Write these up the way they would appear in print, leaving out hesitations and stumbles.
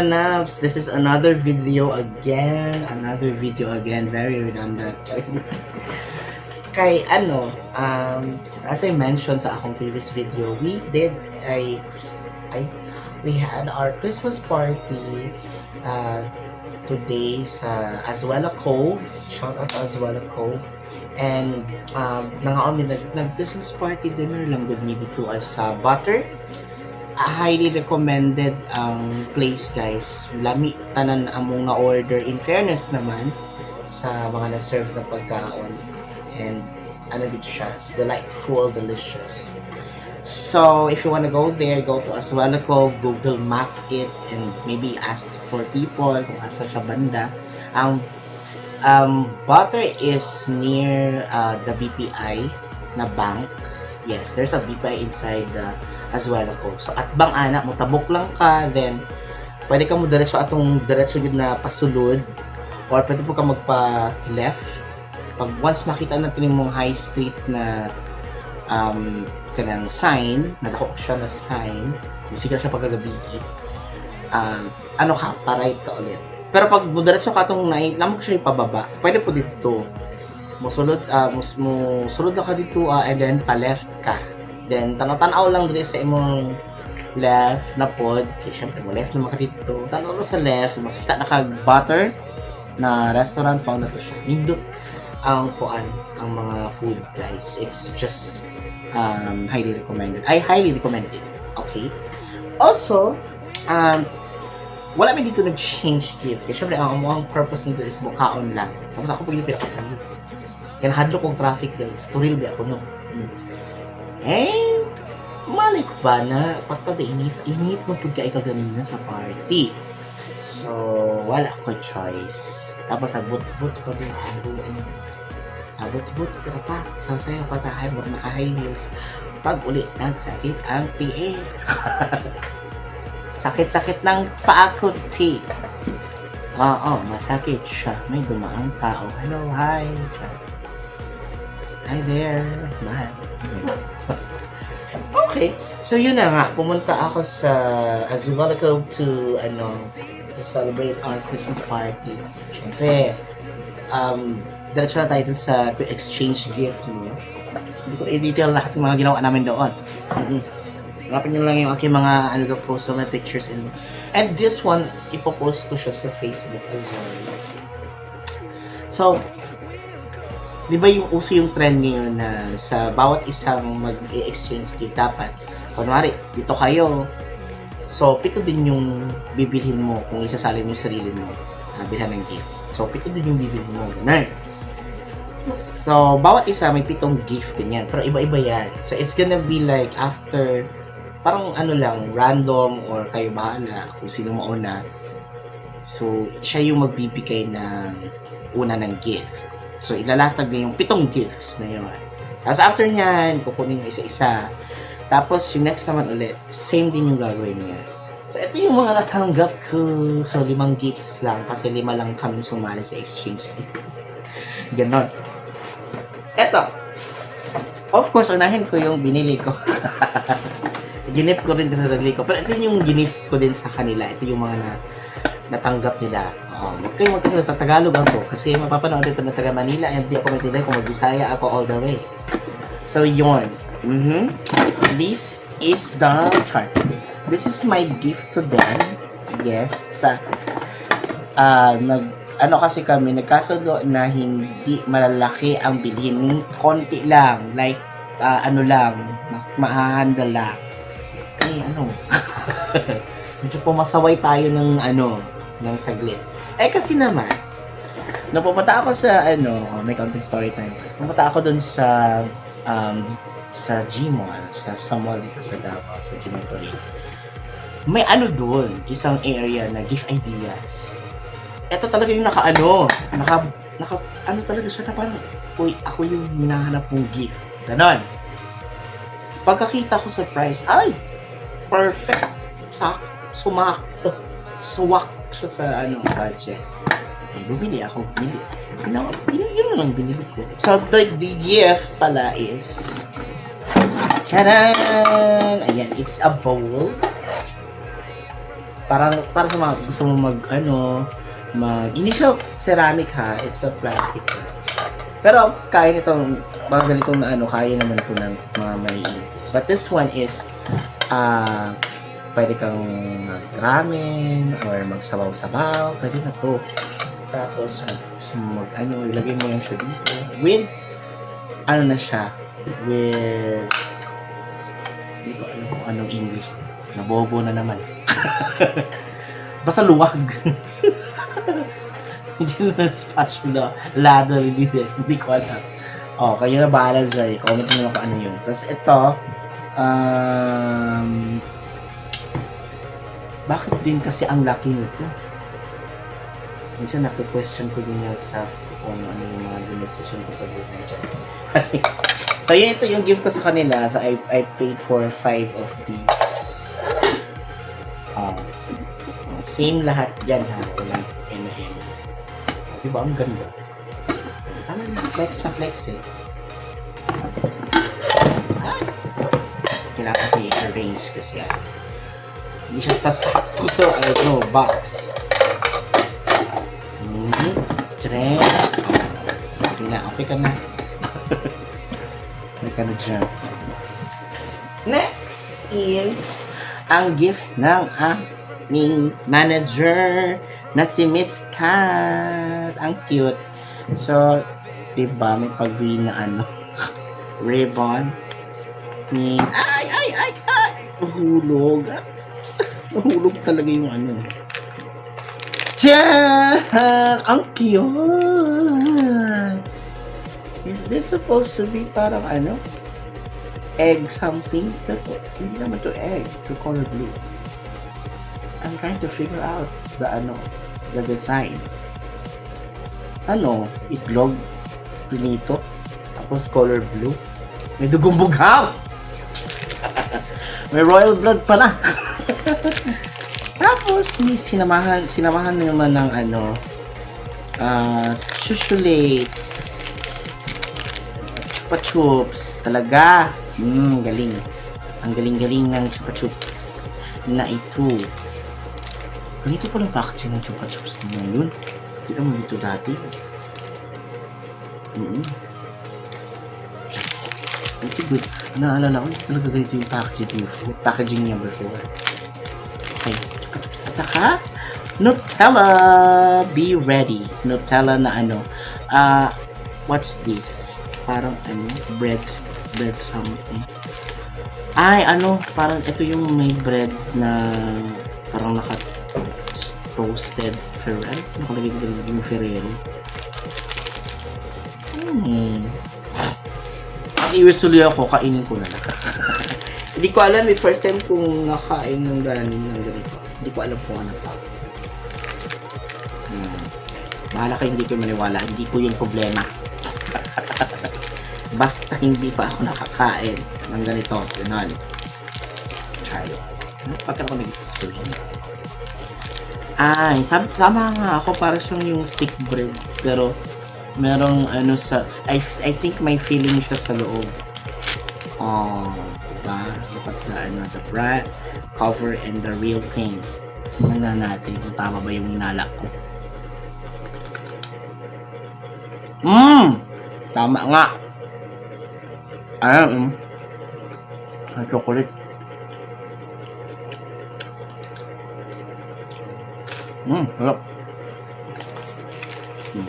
Kaganaps, this is another video again. Very redundant. Kay as I mentioned sa akong previous video, we had our Christmas party today sa Azuela Cove. Shout out to Azuela Cove. And nag-Christmas party dinner lang with me dito sa Butter. Highly recommended ang place, guys. Lami tanan among na-order, in fairness naman sa mga na-serve na pagkaon. And dito siya, delightful, delicious. So if you wanna go there, go to Azuela Cove, Google Map it, and maybe ask for people kung asa siya banda. Butter is near the BPI na bank. Yes, there's a BPI inside the Azuela Cove. So at bang ana mo, tabok lang ka, then pwede ka mo diretso yun na pasulod, or pwede po ka magpa left. Pag once makita natin yung high street na kanang sign, nadako siya na sign, musiga siya pagkagabi, pa-right ka ulit. Pero pag diretso ka itong lamang siya ipababa, pwede po dito. Musulod lang ka dito, and then pa-left ka. Then, tanaw lang dito sa imong left na pod. Okay, syempre, mo left naman ka dito. Tanaw lang sa left, makita na kag-Butter na restaurant, found na to siya. Nindot ang mga food, guys. It's just highly recommended. I highly recommend it. Okay? Also, wala may dito nag-change gift. Kasi syempre, ang purpose nito is mukhaon lang. Tapos ako pag yung pinakasalit. Kaya nahadlo kong traffic, guys. Turil ba ako, no? Mali ko ba na pagtata init mo pag kaganina sa party. So, wala ko choice. Tapos nag-boots pa din. Boots ka pa. Sasayaw pa tayo. Naka-high heels. Pag uli, nagsakit ang tii. Sakit-sakit ng paa ko, tea. Oo, masakit siya. May dumaang tao. Hello, hi. Hi there. Mahal. Okay. So, yun na nga. Pumunta ako sa Azuela Cove to celebrate our Christmas party. Siyempre, diretso na tayo dun sa exchange gift, no? Hindi ko i-detail lahat ng mga ginawa namin doon. Hanapin nyo lang yung aking mga post sa my pictures. And this one, ipopost ko siya sa Facebook as well. So, di ba yung uso yung trend ngayon na sa bawat isang mag-exchange gift, dapat, kunwari, dito kayo, so, pito din yung bibilhin mo kung isasali mo yung sarili mo na bilhan ng gift. So, pito din yung bibilhin mo. Ganun. So, bawat isa may pitong gift din yan. Pero iba-iba yan. So, it's gonna be like after, parang random or kayo bahala kung sino mauna. So, siya yung magbibigay ng una ng gift. So, ilalatag niya yung pitong gifts na yun. Tapos after nyan, kukunin mo isa-isa. Tapos yung next naman ulit, same din yung gagawin niya. So, ito yung mga natanggap ko. So, 5 gifts lang kasi 5 lang kami sumali sa exchange. Ganon. Eto. Of course, unahin ko yung binili ko. Ginip ko rin sa sarili ko. Pero ito yung ginip ko din sa kanila. Ito yung mga natanggap nila. Huwag kayong Tagalog ako kasi mapapanood dito na taga Manila and di ako maintindihan kung mag-Bisaya ako all the way. So, yun. This is the chart. This is my gift to them. Yes, sa kasi kami nagkasundo na hindi malalaki ang bilhin, konti lang, like mahahandle lang. Medyo pumasaway tayo ng saglit. Kasi naman, nung pumunta ako sa may content story time. Pumunta ako dun sa Gmall, sa mall dito sa Davao, sa Gmall Torino. May dun, isang area na gift ideas. Ito talaga yung talaga siya na parang, uy, ako yung hinahanap mong gift. Ganon. Pagkakita ko sa price, ay, perfect. Sumakto. Swak siya sa budget. Bumili ako. Yun lang binili ko. So, the gift pala is Tadaan! Ayan, it's a bowl. para sa mga gusto mo hindi siya ceramic ha, it's a plastic. Pero kaya nitong mga ganitong na kaya naman po ng mga maliit. But this one is pwede kang mag-ramen or magsabaw-sabaw, pwede na to. Tapos ilagay mo lang siya dito with na siya with hindi ko alam kung anong English. Nabobo na naman. Basta luwag. Hindi na spatula, ladder, hindi ko alam. Kayo na bahala dyan. Comment nyo naman kung ano yun. Tapos ito, bakit din kasi ang laki nito? Minsan naku-question ko din yourself kung ano yung mga decision ko sa buhay dyan. So yun, ito yung gift ko sa kanila. So I paid for 5 of these. Same lahat dyan ha. Walang M&M. Diba ang ganda? Tama na, flex eh. Kailangan ko i-arrange kasi hindi siya sasakto sa box. Tren. Okay ka na. Okay ka na dyan. Next is ang gift ng aming manager na si Miss Kat. Ang cute. So, diba, may pag-green na ribbon. Ay! Nahulog. Nahulog talaga yung Tiyan! Ang cute! Is this supposed to be parang egg something? Hindi naman to egg. To color blue. I'm trying to figure out the design. Itlog, pinito, tapos color blue. May dugong bughaw! May royal blood pa na! Tapos, may sinamahan naman ng chuchulates, chupa chups, talaga. Galing. Ang galing-galing ng chupa chups na ito. Ganito pa lang packaging ng chupa chups na ngayon. Hindi naman dito dati. Ito good. Naalala ko, talaga ganito yung packaging niya before. Okay. At saka, Nutella! Be ready. Nutella na what's this? Parang bread something. Ay, parang ito yung may bread na parang toasted Ferrero. Nakalagay ko yung Ferrero. Ang iwisuloy ako, kainin ko na lang. Hindi ko alam, first time kong nakain ng ganito. Hindi ko alam kung ano pa. Bahala kayo, hindi ko maniwala. Hindi ko yung problema. Basta hindi pa ako nakakain ng ganito. Ganon. Try it. Pati ako nag-explain. Ay, sama nga ako, para siyang yung stick bread. Pero, merong I think may feeling siya sa loob. Diba? Dapat na the bread, cover, and the real thing. Tingnan natin kung tama ba yung inalak ko. Tama nga. Ang chocolate. Harap.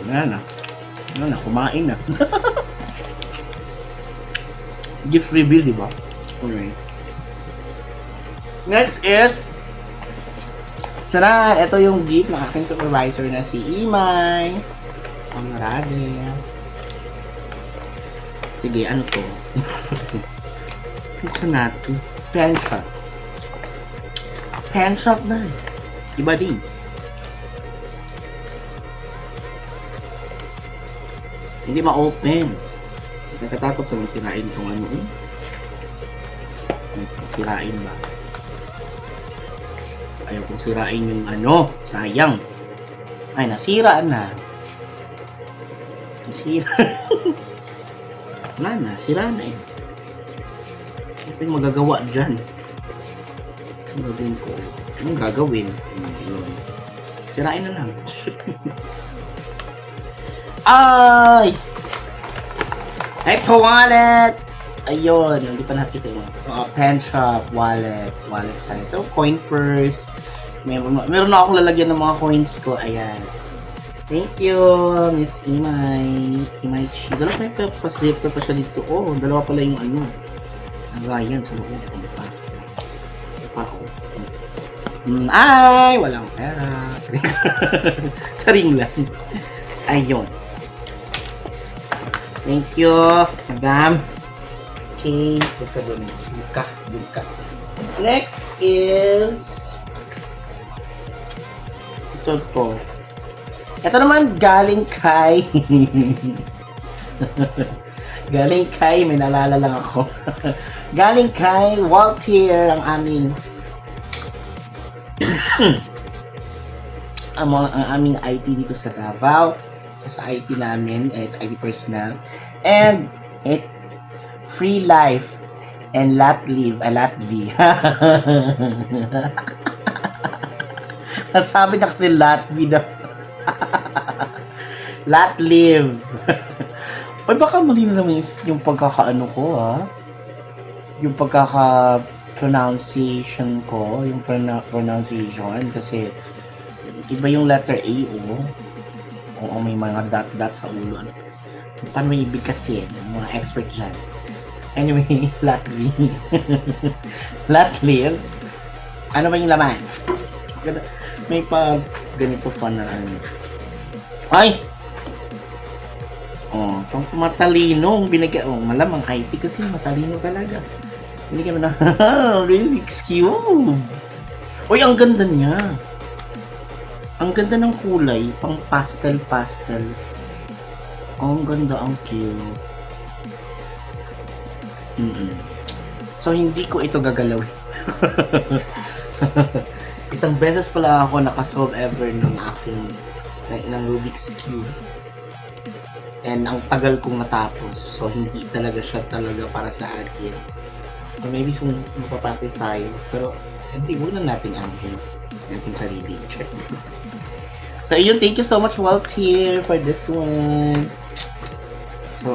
Yan na, kumain na. Gift reveal, di ba? Okay. Next is, tara, ito yung gift ng aking supervisor na si Imay. Ang marami. Sige, ano to? Buksan natin. Pen shop. Pen shop na. Iba din. Hindi ma-open. Nakatakot naman sirain itong sirain ba? Ayaw kong sirain yung sayang. Ay, nasira na. Nasira. Wala na, sira na eh. Ano yung magagawa dyan? Ano din ko? Anong gagawin? Yun. Sirain na lang. Ay! Echo wallet! Ayun, hindi pa nakita yun. Pen shop, wallet size. So, coin purse. Meron na akong lalagyan ng mga coins ko. Ayan. Thank you, Miss Imay. Imay Chi. Dalawa pa pa-slipper pa siya dito. Oh, dalawa pala yung ano. Nagayan sa loob. Ano pa? Ano pa ako? Ay! Walang pera. Saring lang. Ayun. Thank you, madam. Okay, buka dun. Buka. Next is... Ito po. Ito naman galing kay... may naalala lang ako. Galing kay Waltier, ang aming... ang aming IT dito sa Davao. Sa IT namin, IT personnel. And free life and Latv. Nasabi na kasi Latv daw. Latlive. Ay, baka mali na naman yung pagkakaano ko, ha? Yung pagkaka-pronunciation ko, yung pronunciation, kasi iba yung letter A, Oo, may mga dot sa ulo. Paano may ibig kasi, mga expert dyan. Anyway, Latlive. Ano ba yung laman? May pa ganito pa na ano. Ay! Oh, pang matalino binigyan. Oh, malamang IT kasi matalino talaga. Binigyan mo na Rubik's Cube. Uy, ang ganda niya. Ang ganda ng kulay, pang pastel. Oh, ang ganda, ang cute. So, hindi ko ito gagalawin. Isang beses pala ako nakasolve ever ng aking ng Rubik's Cube. And ang tagal kong natapos. So, hindi talaga siya talaga para sa akin. Or maybe magpapractice tayo. Pero, hindi, huwag na natin angkin. Natin sarili. So, yun. Thank you so much, Waltier, for this one. So,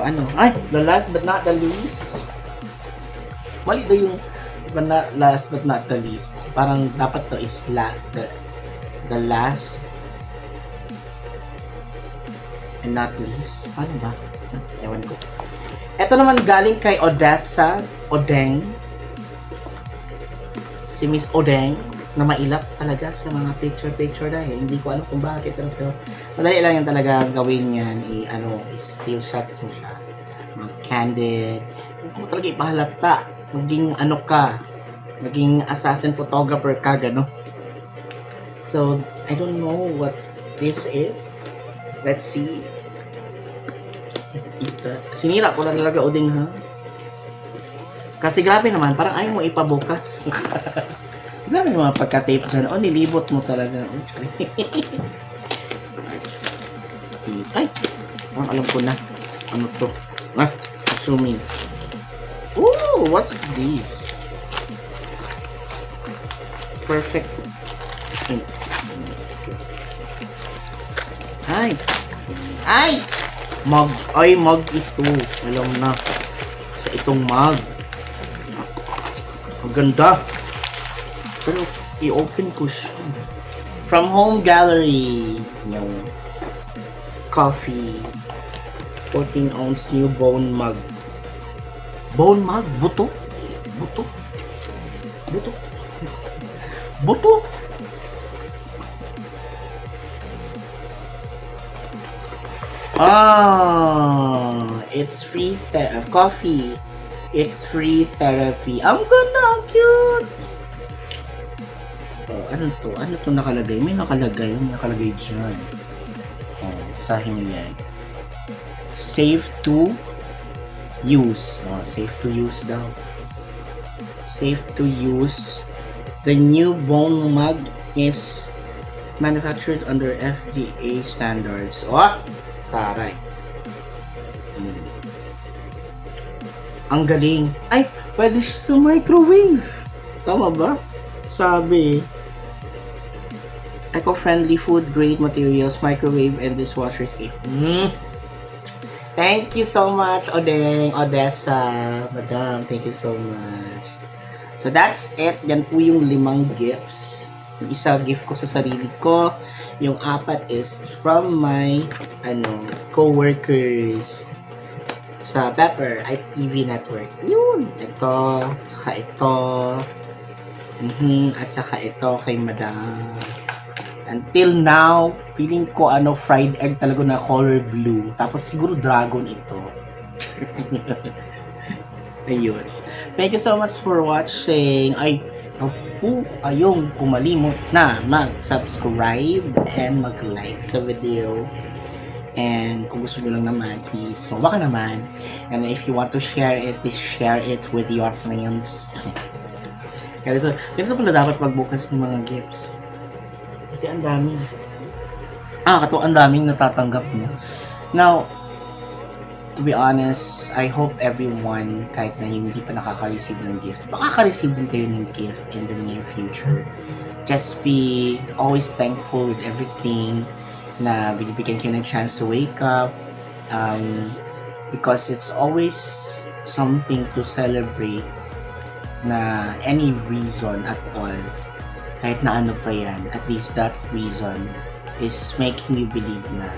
the last but not the least. Mali daw yung last but not the least. Parang dapat to is the last and not least. Paano ba? Ewan ko. Ito naman galing kay Odeng. Si Miss Odeng na mailap talaga sa mga picture dahil hindi ko alam kung bakit, pero madali lang yan talaga gawin yan. Still shots mo siya. Mga candid. Kung talaga ipahalata, maging maging assassin photographer ka, gano. So, I don't know what this is. Let's see. Sinira ko lang talaga, Odeng, ha? Kasi grabe naman, parang ayaw mo ipabukas. Grabe yung mga pagka-tape dyan. Nilibot mo talaga. Ay! Alam ko na. Ano to? Assuming. Ooh! What's this? Perfect. Ay! Mug. Ay, mug ito. Alam na. Sa itong mug. Ang ganda. Pero, i-open ko siya. From Home Gallery. Yung coffee. 14 ounce new bone mug. Bone mug? Buto? It's free coffee. It's free therapy. Ang ganda, ang cute. Ano to nakalagay? May nakalagay dyan. Basahin mo yan. Safe to use. Safe to use daw. Safe to use. The new bone mug is manufactured under FDA standards. Taray. Ang galing. Ay, pwede siya sa microwave. Tama ba? Sabi. Eco-friendly food-grade materials, microwave, and dishwasher safe. Thank you so much, Odessa. Madam, thank you so much. So that's it. Yan po yung 5 gifts. Yung isa gift ko sa sarili ko. Yung 4 is from my co-workers sa Pepper IPV Network. Yun. Ito. Saka ito. At saka ito kay Madam. Until now, feeling ko fried egg talaga na color blue. Tapos siguro dragon ito. Ayun. Thank you so much for watching. Ayong kumalimot na mag-subscribe and mag-like sa video. And kung gusto nyo lang naman, please, baka naman. And if you want to share it, please share it with your friends. Ganito pala dapat magbukas ng mga gifts. Kasi ang dami. Ang daming natatanggap mo. Now, to be honest, I hope everyone, kahit na hindi pa nakaka-receive ng gift, makaka-receive din kayo ng gift in the near future. Just be always thankful with everything na binibigyan kayo ng chance to wake up. Because it's always something to celebrate na any reason at all. Kahit na ano pa yan, at least that reason is making you believe na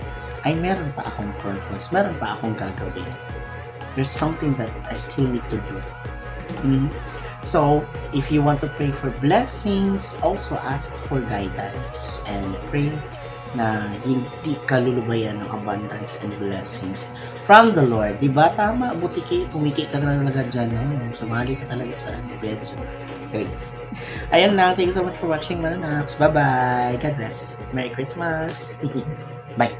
meron pa akong purpose, meron pa akong gagawin. There's something that I still need to do. So, if you want to pray for blessings, also ask for guidance and pray na hindi ka lulubayan ng abundance and blessings from the Lord. Diba? Tama, buti kayo, tumiki ka na talaga dyan. Sumali ka talaga sa bedso. Okay. Ayun lang, thank you so much for watching, Mananaps. Bye-bye. God bless. Merry Christmas. Bye.